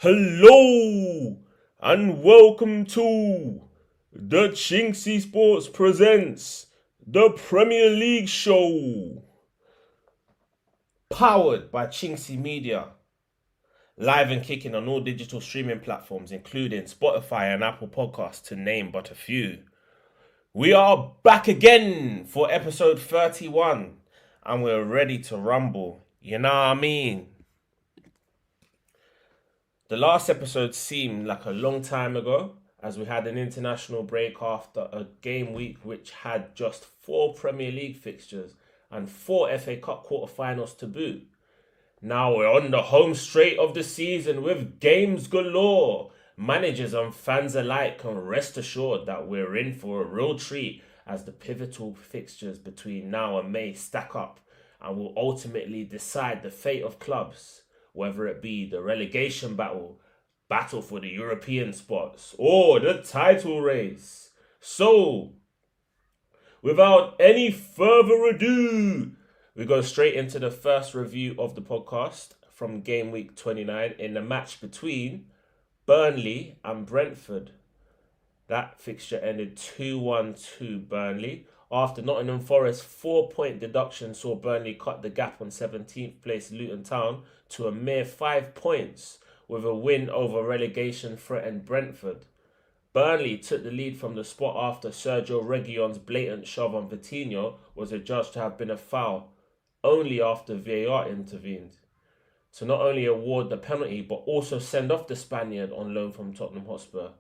Hello and welcome to the Chinksey Sports Presents, the Premier League show. Powered by chinkseyMEDIA. Live and kicking on all digital streaming platforms, including Spotify and Apple Podcasts, to name but a few. We are back again for episode 31 and we're ready to rumble. You know what I mean? The last episode seemed like a long time ago, as we had an international break after a game week which had just 4 Premier League fixtures and 4 FA Cup quarter-finals to boot. Now we're on the home straight of the season with games galore. Managers and fans alike can rest assured that we're in for a real treat as the pivotal fixtures between now and May stack up and will ultimately decide the fate of clubs, whether it be the relegation battle for the European spots, or the title race. So, without any further ado, we go straight into the first review of the podcast from game week 29 in the match between Burnley and Brentford. That fixture ended 2-1 to Burnley. After Nottingham Forest's 4-point deduction saw Burnley cut the gap on 17th place Luton Town to a mere 5 points with a win over relegation-threatened Brentford. Burnley took the lead from the spot after Sergio Reguilon's blatant shove on Vitinho was adjudged to have been a foul, only after VAR intervened, to not only award the penalty but also send off the Spaniard on loan from Tottenham Hotspur.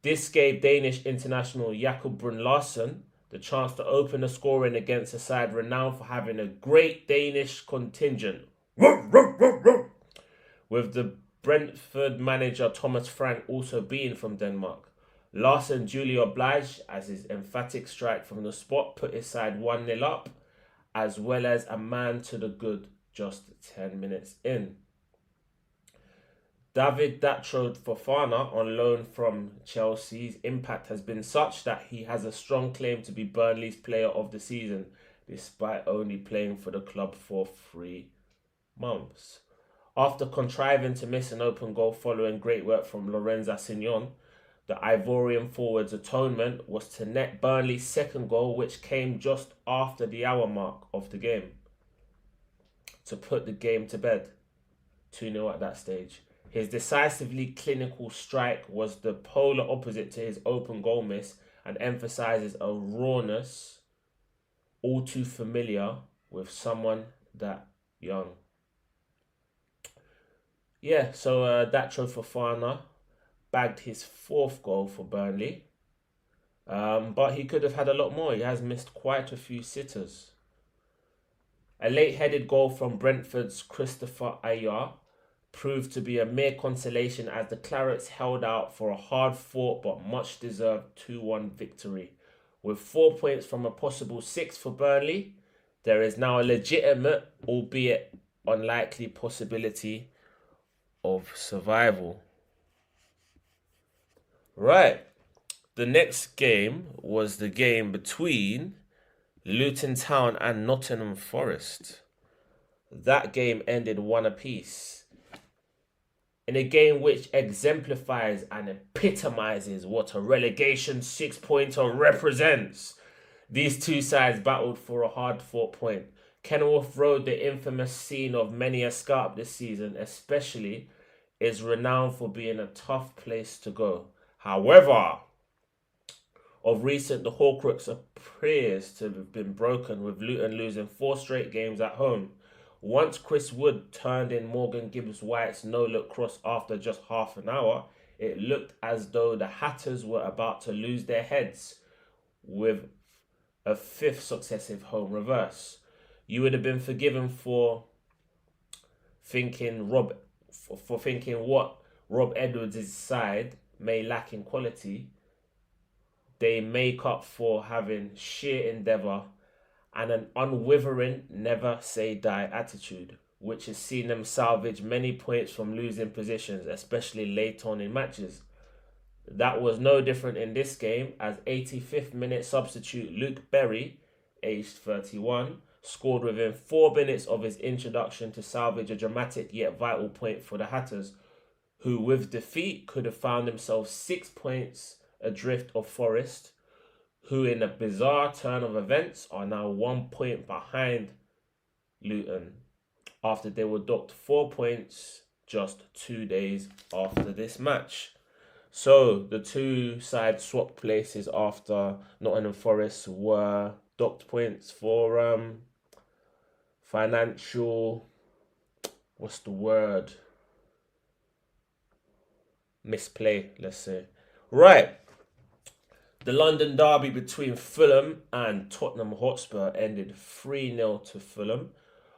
This gave Danish international Jakob Brun Larsen the chance to open the scoring against a side renowned for having a great Danish contingent, with the Brentford manager Thomas Frank also being from Denmark. Larsen duly obliged as his emphatic strike from the spot put his side 1-0 up, as well as a man to the good just 10 minutes in. David Datro Fofana, on loan from Chelsea's impact has been such that he has a strong claim to be Burnley's player of the season, despite only playing for the club for 3 months. After contriving to miss an open goal following great work from Lorenz Assignon, the Ivorian forward's atonement was to net Burnley's second goal, which came just after the hour mark of the game, to put the game to bed. 2-0 at that stage. His decisively clinical strike was the polar opposite to his open goal miss and emphasises a rawness all too familiar with someone that young. Datro Fofana bagged his 4th goal for Burnley, but he could have had a lot more. He has missed quite a few sitters. A late-headed goal from Brentford's Christopher Ayer proved to be a mere consolation as the Clarets held out for a hard-fought but much-deserved 2-1 victory. With 4 points from a possible 6 for Burnley, there is now a legitimate, albeit unlikely, possibility of survival. Right, the next game was the game between Luton Town and Nottingham Forest. That game ended 1 apiece, in a game which exemplifies and epitomizes what a relegation 6-pointer represents. These two sides battled for a hard-fought point. Kenilworth Road, the infamous scene of many a scalp this season especially, is renowned for being a tough place to go. However, of recent, the Horcrux appears to have been broken, with Luton losing 4 straight games at home. Once Chris Wood turned in Morgan Gibbs-White's no-look cross after just half an hour, it looked as though the Hatters were about to lose their heads with a 5th successive home reverse. You would have been forgiven for thinking what Rob Edwards' side may lack in quality. They make up for having sheer endeavour and an unwavering never-say-die attitude, which has seen them salvage many points from losing positions, especially late on in matches. That was no different in this game, as 85th minute substitute Luke Berry, aged 31, scored within 4 minutes of his introduction to salvage a dramatic yet vital point for the Hatters, who with defeat could have found themselves 6 points adrift of Forest, who in a bizarre turn of events are now 1 point behind Luton after they were docked 4 points just 2 days after this match. So the two sides swapped places after Nottingham Forest were docked points for financial, what's the word? Misplay, let's say. Right. The London derby between Fulham and Tottenham Hotspur ended 3-0 to Fulham.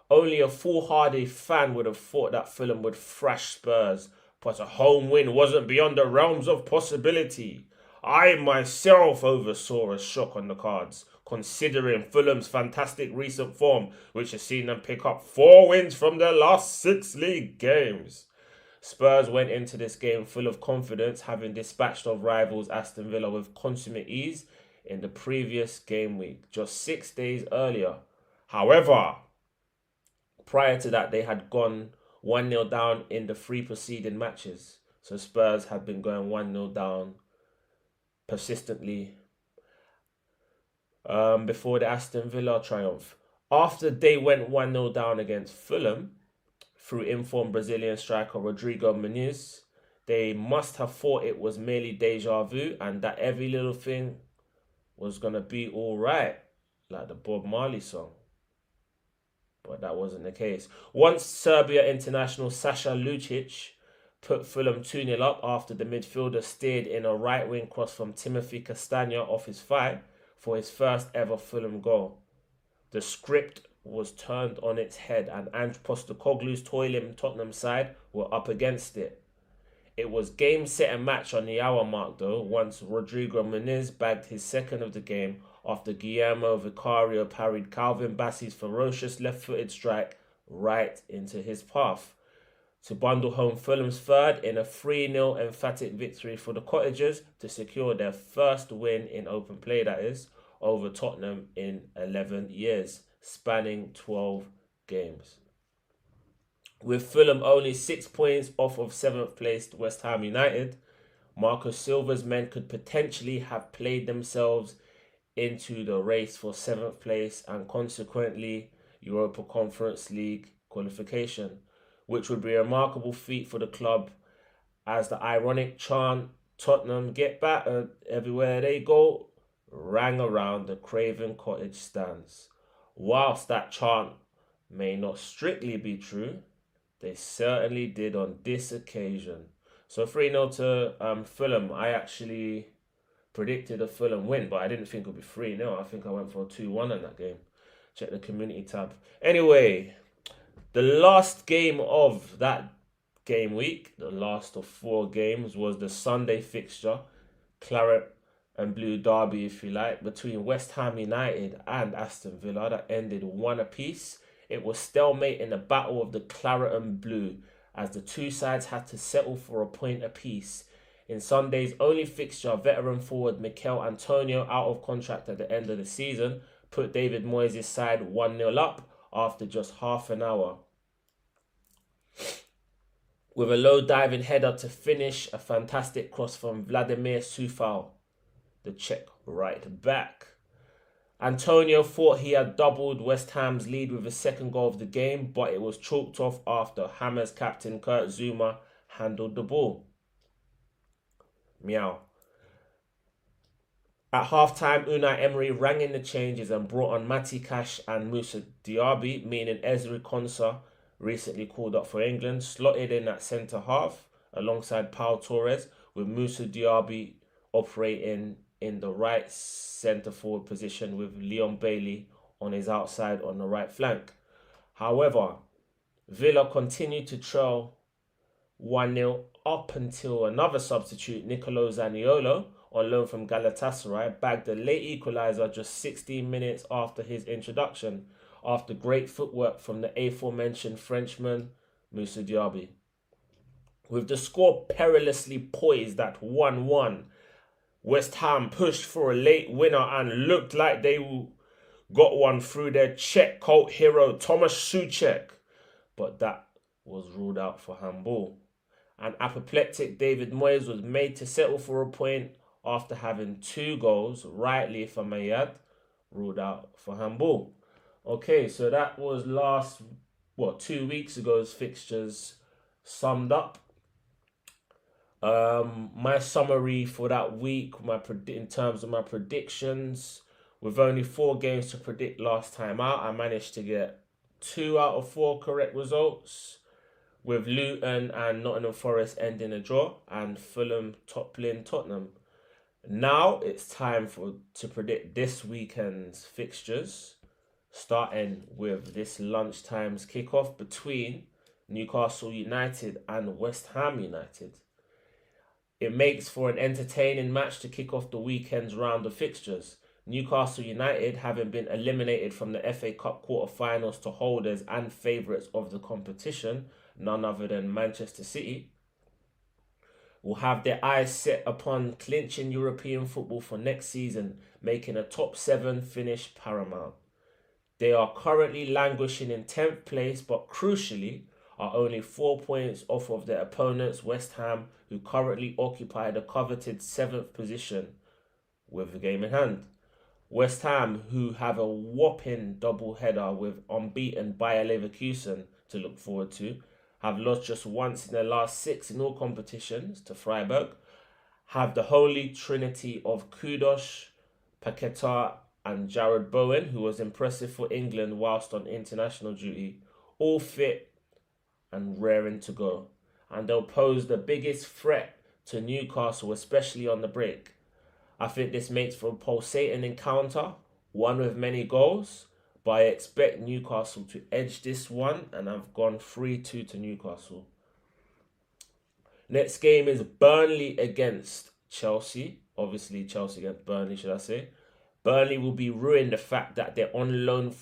Only a foolhardy fan would have thought that Fulham would thrash Spurs, but a home win wasn't beyond the realms of possibility. I myself oversaw a shock on the cards, considering Fulham's fantastic recent form, which has seen them pick up 4 wins from their last 6 league games. Spurs went into this game full of confidence, having dispatched of rivals Aston Villa with consummate ease in the previous game week, just 6 days earlier. However, prior to that, they had gone 1-0 down in the 3 preceding matches. So Spurs had been going 1-0 down persistently before the Aston Villa triumph. After they went 1-0 down against Fulham, through informed Brazilian striker Rodrigo Muniz, they must have thought it was merely deja vu and that every little thing was going to be all right, like the Bob Marley song. But that wasn't the case. Once Serbia international Sasha Lucic put Fulham 2-0 up after the midfielder steered in a right-wing cross from Timothy Castagna off his thigh for his first ever Fulham goal. The script was turned on its head and Ange Postecoglou's toiling Tottenham side were up against it. It was game, set and match on the hour mark though, once Rodrigo Muniz bagged his second of the game after Guillermo Vicario parried Calvin Bassey's ferocious left-footed strike right into his path, to bundle home Fulham's third in a 3-0 emphatic victory for the Cottagers to secure their first win in open play, that is, over Tottenham in 11 years, spanning 12 games. With Fulham only 6 points off of 7th placed West Ham United, Marcus Silva's men could potentially have played themselves into the race for 7th place and consequently Europa Conference League qualification, which would be a remarkable feat for the club as the ironic chant "Tottenham get battered everywhere they go" rang around the Craven Cottage stands. Whilst that chant may not strictly be true, they certainly did on this occasion. So 3-0 to Fulham. I actually predicted a Fulham win, but I didn't think it would be 3-0. I think I went for a 2-1 in that game. Check the community tab. Anyway, the last game of that game week, the last of 4 games, was the Sunday fixture, Claret and Blue derby, if you like, between West Ham United and Aston Villa that ended 1 apiece. It was stalemate in the battle of the Claret and Blue as the two sides had to settle for a point apiece. In Sunday's only fixture, veteran forward Mikel Antonio, out of contract at the end of the season, put David Moyes' side 1-0 up after just half an hour, with a low diving header to finish a fantastic cross from Vladimir Sufal, the Czech right back. Antonio thought he had doubled West Ham's lead with his second goal of the game, but it was chalked off after Hammers captain Kurt Zouma handled the ball. Meow. At half-time, Unai Emery rang in the changes and brought on Matty Cash and Moussa Diaby, meaning Ezri Konsa, recently called up for England, slotted in at centre-half alongside Pau Torres, with Moussa Diaby operating in the right centre-forward position with Leon Bailey on his outside on the right flank. However, Villa continued to trail 1-0 up until another substitute, Nicolo Zaniolo, on loan from Galatasaray, bagged a late equaliser just 16 minutes after his introduction, after great footwork from the aforementioned Frenchman, Moussa Diaby. With the score perilously poised at 1-1, West Ham pushed for a late winner and looked like they got one through their Czech cult hero Tomáš Souček, but that was ruled out for handball. and apoplectic David Moyes was made to settle for a point after having 2 goals, rightly if I may add, ruled out for handball. Okay, so that was 2 weeks ago's fixtures summed up. My summary for that week, in terms of my predictions, with only 4 games to predict last time out, I managed to get 2 out of 4 correct results, with Luton and Nottingham Forest ending a draw and Fulham toppling Tottenham. Now it's time to predict this weekend's fixtures, starting with this lunchtime's kickoff between Newcastle United and West Ham United. It makes for an entertaining match to kick off the weekend's round of fixtures. Newcastle United, having been eliminated from the FA Cup quarter-finals to holders and favourites of the competition, none other than Manchester City, will have their eyes set upon clinching European football for next season, making a top 7 finish paramount. They are currently languishing in 10th place, but crucially are only 4 points off of their opponents, West Ham, who currently occupy the coveted 7th position with the game in hand. West Ham, who have a whopping double-header with unbeaten Bayer Leverkusen to look forward to, have lost just once in their last 6 in all competitions to Freiburg, have the holy trinity of Kudos, Paquetá and Jared Bowen, who was impressive for England whilst on international duty, all fit and raring to go. And they'll pose the biggest threat to Newcastle, especially on the break. I think this makes for a pulsating encounter, one with many goals, but I expect Newcastle to edge this one, and I've gone 3-2 to Newcastle. Next game is Burnley against Chelsea. Obviously, Chelsea against Burnley, should I say. Burnley will be ruined the fact that they're on loan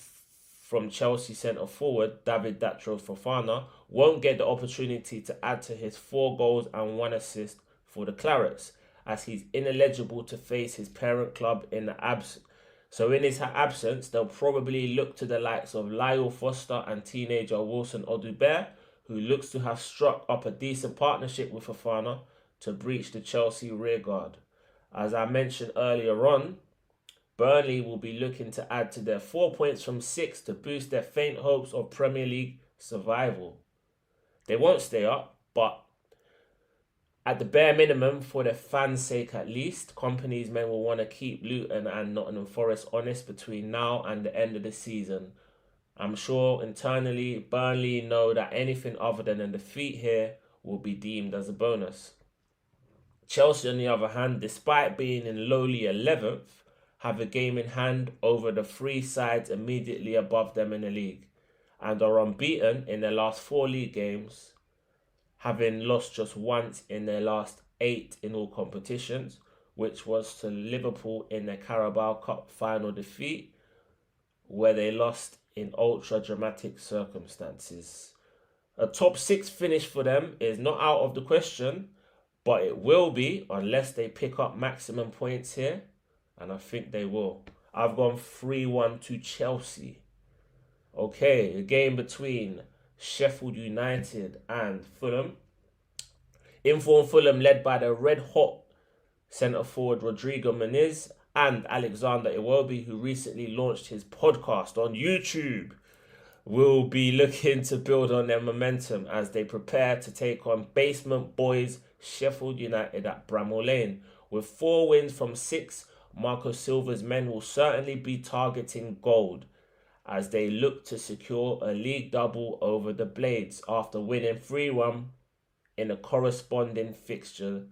from Chelsea centre-forward, David Datro Fofana, won't get the opportunity to add to his 4 goals and 1 assist for the Clarets, as he's ineligible to face his parent club in the absence. So in his absence, they'll probably look to the likes of Lyle Foster and teenager Wilson Odubert, who looks to have struck up a decent partnership with Fofana to breach the Chelsea rearguard. As I mentioned earlier on, Burnley will be looking to add to their 4 points from 6 to boost their faint hopes of Premier League survival. They won't stay up, but at the bare minimum, for their fans' sake at least, Company's men will want to keep Luton and Nottingham Forest honest between now and the end of the season. I'm sure internally, Burnley know that anything other than a defeat here will be deemed as a bonus. Chelsea, on the other hand, despite being in lowly 11th, have a game in hand over the 3 sides immediately above them in the league, and are unbeaten in their last 4 league games, having lost just once in their last 8 in all competitions, which was to Liverpool in their Carabao Cup final defeat, where they lost in ultra-dramatic circumstances. A top 6 finish for them is not out of the question, but it will be unless they pick up maximum points here, and I think they will. I've gone 3-1 to Chelsea. Okay, a game between Sheffield United and Fulham. Informed Fulham, led by the red-hot centre-forward Rodrigo Muniz and Alexander Iwobi, who recently launched his podcast on YouTube, will be looking to build on their momentum as they prepare to take on basement boys Sheffield United at Bramall Lane. With 4 wins from 6, Marco Silva's men will certainly be targeting gold as they look to secure a league double over the Blades after winning 3-1 in a corresponding fixture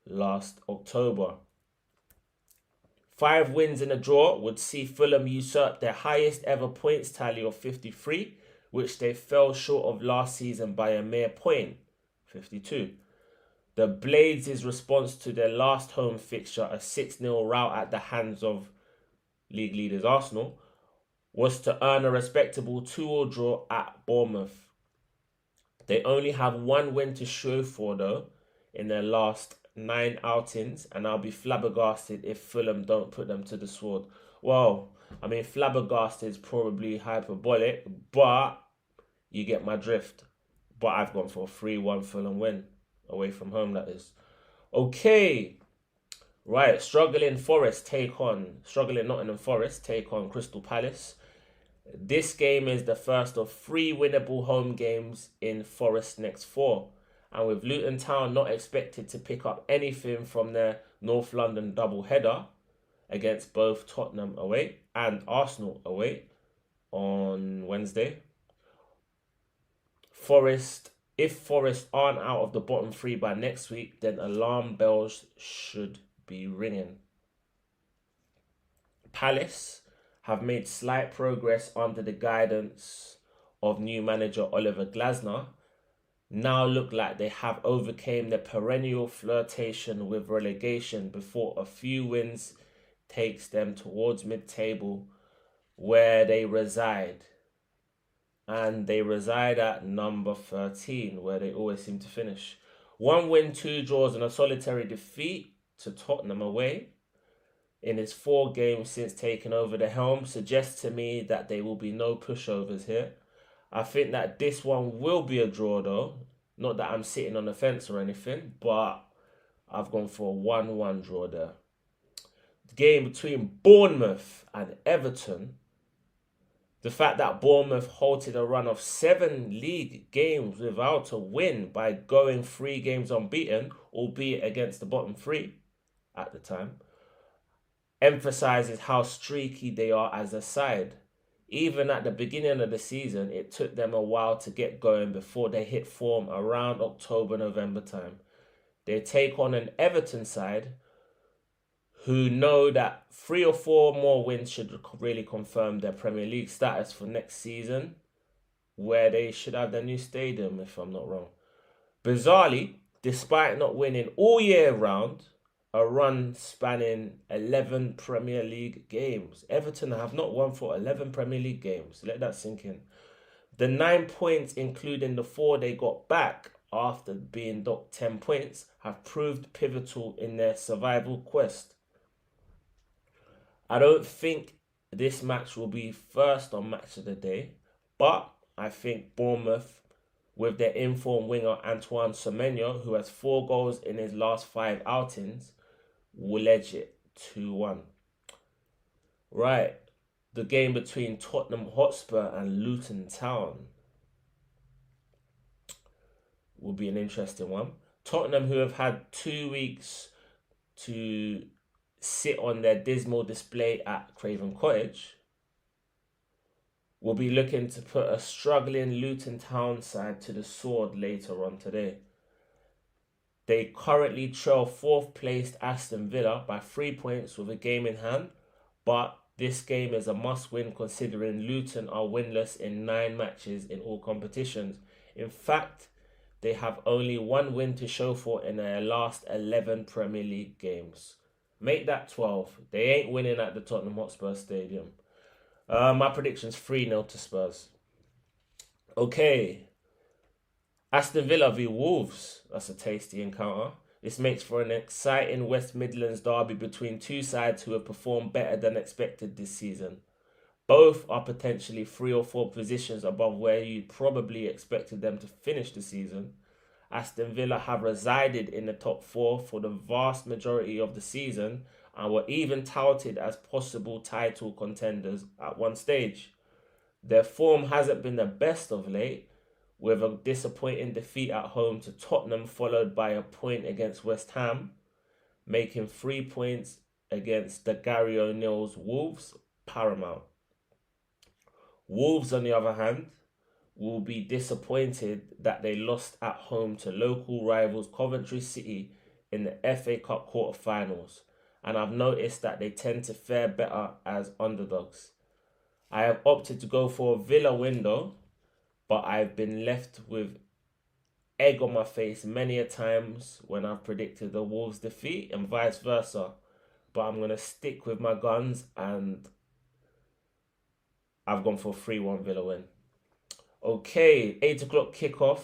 last October. 5 wins and a draw would see Fulham usurp their highest ever points tally of 53, which they fell short of last season by a mere point, 52. The Blades' response to their last home fixture, a 6-0 rout at the hands of league leaders Arsenal, was to earn a respectable 2-2 draw at Bournemouth. They only have 1 win to show for, though, in their last 9 outings, and I'll be flabbergasted if Fulham don't put them to the sword. Well, I mean, flabbergasted is probably hyperbolic, but you get my drift. But I've gone for a 3-1 Fulham win. away from home, that is. Okay, right. Struggling Nottingham Forest take on Crystal Palace. This game is the first of 3 winnable home games in Forest's next 4. And with Luton Town not expected to pick up anything from their North London double-header against both Tottenham away and Arsenal away on Wednesday, if Forest aren't out of the bottom 3 by next week, then alarm bells should be ringing. Palace have made slight progress under the guidance of new manager Oliver Glasner. Now look like they have overcame their perennial flirtation with relegation before a few wins takes them towards mid-table where they reside. And they reside at number 13, where they always seem to finish. 1 win, 2 draws, and a solitary defeat to Tottenham away in his 4 games since taking over the helm suggests to me that there will be no pushovers here. I think that this one will be a draw though. Not that I'm sitting on the fence or anything, but I've gone for a 1-1 draw there. The game between Bournemouth and Everton. The fact that Bournemouth halted a run of 7 league games without a win by going 3 games unbeaten, albeit against the bottom 3 at the time, emphasises how streaky they are as a side. Even at the beginning of the season, it took them a while to get going before they hit form around October, November time. They take on an Everton side who know that 3 or 4 more wins should really confirm their Premier League status for next season, where they should have their new stadium, if I'm not wrong. Bizarrely, despite not winning all year round, a run spanning 11 Premier League games. Everton have not won for 11 Premier League games. Let that sink in. The 9 points, including the 4 they got back after being docked 10 points, have proved pivotal in their survival quest. I don't think this match will be first on Match of the Day, but I think Bournemouth, with their informed winger Antoine Semenyo, who has 4 goals in his last 5 outings, will edge it 2-1. Right, the game between Tottenham Hotspur and Luton Town will be an interesting one. Tottenham, who have had 2 weeks to sit on their dismal display at Craven Cottage, will be looking to put a struggling Luton Town side to the sword later on today. They currently trail 4th placed Aston Villa by 3 points with a game in hand, but this game is a must-win considering Luton are winless in 9 matches in all competitions. In fact, they have only 1 win to show for in their last 11 Premier League games. Make that 12. They ain't winning at the Tottenham Hotspur Stadium. My prediction's 3-0 to Spurs. Okay. Aston Villa v Wolves. That's a tasty encounter. This makes for an exciting West Midlands derby between 2 sides who have performed better than expected this season. Both are potentially 3 or 4 positions above where you probably expected them to finish the season. Aston Villa have resided in the top 4 for the vast majority of the season and were even touted as possible title contenders at one stage. Their form hasn't been the best of late, with a disappointing defeat at home to Tottenham followed by a point against West Ham, making 3 points against the Gary O'Neill's Wolves paramount. Wolves, on the other hand, will be disappointed that they lost at home to local rivals Coventry City in the FA Cup quarter-finals, and I've noticed that they tend to fare better as underdogs. I have opted to go for a Villa window, but I've been left with egg on my face many a times when I've predicted the Wolves defeat and vice versa. But I'm going to stick with my guns and I've gone for a 3-1 Villa win. Okay, 8 o'clock kickoff.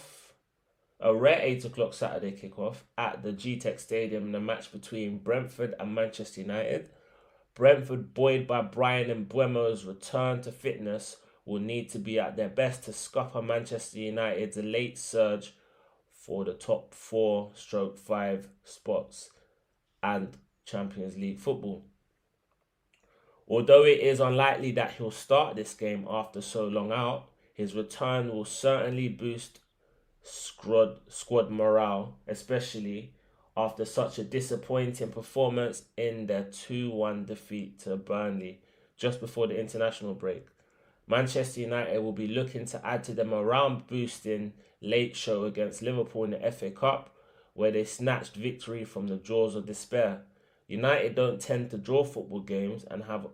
A rare 8 o'clock Saturday kickoff at the GTEC Stadium in a match between Brentford and Manchester United. Brentford, buoyed by Brian Mbeumo's return to fitness, will need to be at their best to scupper Manchester United's late surge for the top 4/5 spots and Champions League football. Although it is unlikely that he'll start this game after so long out, his return will certainly boost squad morale, especially after such a disappointing performance in their 2-1 defeat to Burnley just before the international break. Manchester United will be looking to add to the morale-boosting late show against Liverpool in the FA Cup, where they snatched victory from the jaws of despair. United don't tend to draw football games and have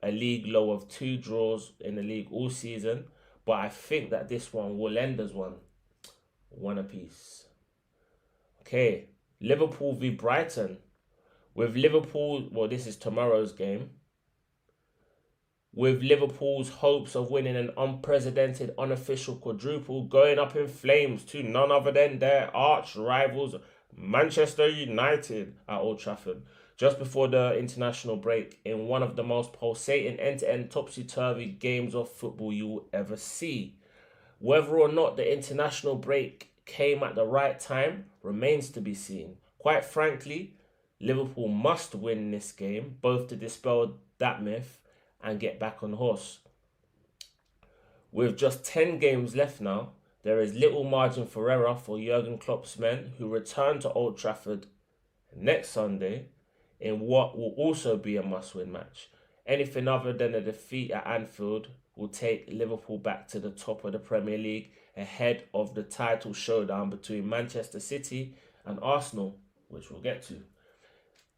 a league low of 2 draws in the league all season, but I think that this one will end as one apiece. Okay, Liverpool v Brighton. With Liverpool, well, this is tomorrow's game. With Liverpool's hopes of winning an unprecedented unofficial quadruple going up in flames to none other than their arch rivals Manchester United at Old Trafford just before the international break in one of the most pulsating end-to-end topsy-turvy games of football you will ever see. Whether or not the international break came at the right time remains to be seen. Quite frankly, Liverpool must win this game, both to dispel that myth and get back on the horse. With just 10 games left now, there is little margin for error for Jurgen Klopp's men, who return to Old Trafford next Sunday in what will also be a must-win match. Anything other than a defeat at Anfield will take Liverpool back to the top of the Premier League ahead of the title showdown between Manchester City and Arsenal, which we'll get to.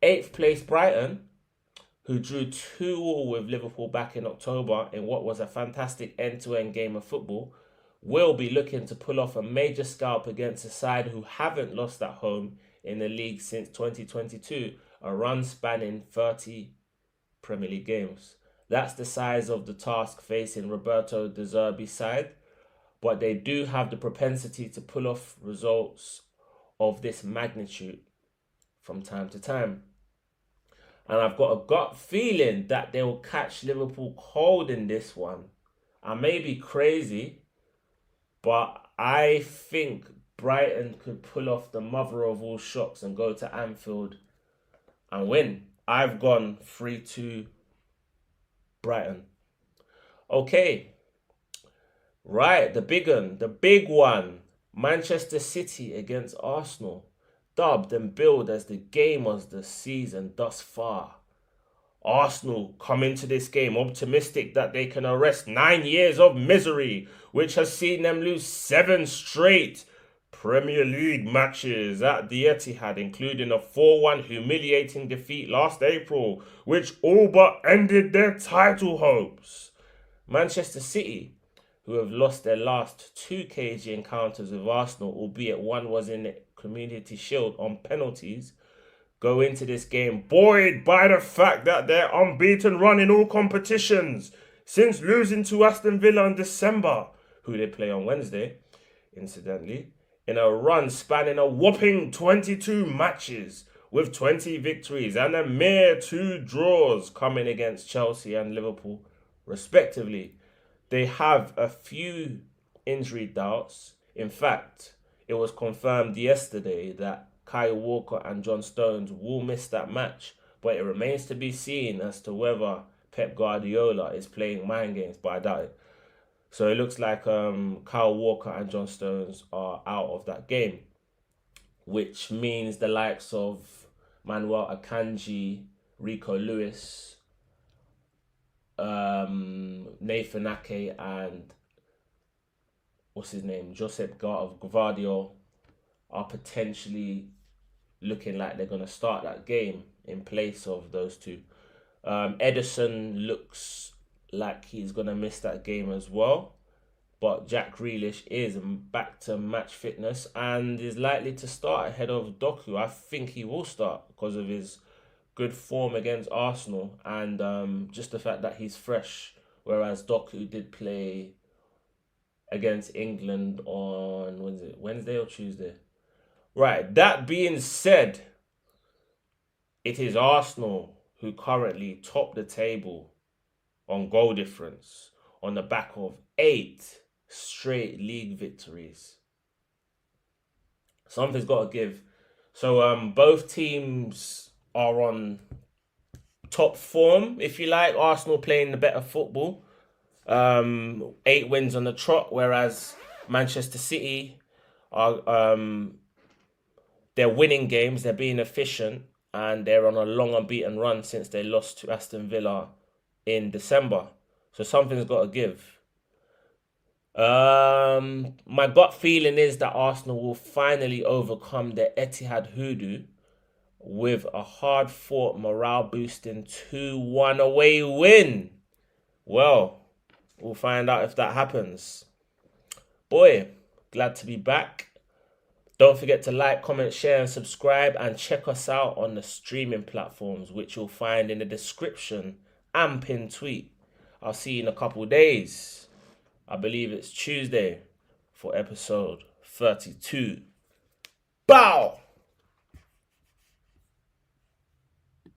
8th place Brighton, who drew 2-2 with Liverpool back in October in what was a fantastic end-to-end game of football, will be looking to pull off a major scalp against a side who haven't lost at home in the league since 2022, a run spanning 30 Premier League games. That's the size of the task facing Roberto De Zerbi's side, but they do have the propensity to pull off results of this magnitude from time to time. And I've got a gut feeling that they will catch Liverpool cold in this one. I may be crazy, but I think Brighton could pull off the mother of all shocks and go to Anfield and win. I've gone 3-2 Brighton. Okay. Right, the big one. Manchester City against Arsenal. Dubbed and billed as the game of the season thus far. Arsenal come into this game optimistic that they can arrest 9 years of misery, which has seen them lose 7 straight Premier League matches at the Etihad, including a 4-1 humiliating defeat last April, which all but ended their title hopes. Manchester City, who have lost their last 2 cagey encounters with Arsenal, albeit one was in the Community Shield on penalties, go into this game buoyed by the fact that they're unbeaten run in all competitions since losing to Aston Villa in December, who they play on Wednesday, incidentally, in a run spanning a whopping 22 matches with 20 victories and a mere 2 draws coming against Chelsea and Liverpool, respectively. They have a few injury doubts. In fact, it was confirmed yesterday that Kyle Walker and John Stones will miss that match, but it remains to be seen as to whether Pep Guardiola is playing mind games, but I doubt it. So it looks like Kyle Walker and John Stones are out of that game, which means the likes of Manuel Akanji, Rico Lewis, Nathan Ake and Josep Gvardiol are potentially looking like they're going to start that game in place of those two. Ederson looks like he's going to miss that game as well, but Jack Grealish is back to match fitness and is likely to start ahead of Doku. I think he will start because of his good form against Arsenal and just the fact that he's fresh, whereas Doku did play against England on Wednesday or Tuesday. Right, that being said, it is Arsenal who currently top the table on goal difference on the back of 8 straight league victories. Something's got to give. So both teams are on top form, if you like. Arsenal playing the better football. 8 wins on the trot, whereas Manchester City are they're winning games, they're being efficient, and they're on a long unbeaten run since they lost to Aston Villa in December. So something's got to give. My gut feeling is that Arsenal will finally overcome the Etihad hoodoo with a hard-fought, morale-boosting 2-1 away win. Well, we'll find out if that happens. Boy, glad to be back. Don't forget to like, comment, share, and subscribe, and check us out on the streaming platforms, which you'll find in the description and pinned tweet. I'll see you in a couple of days. I believe it's Tuesday for episode 32. Bow!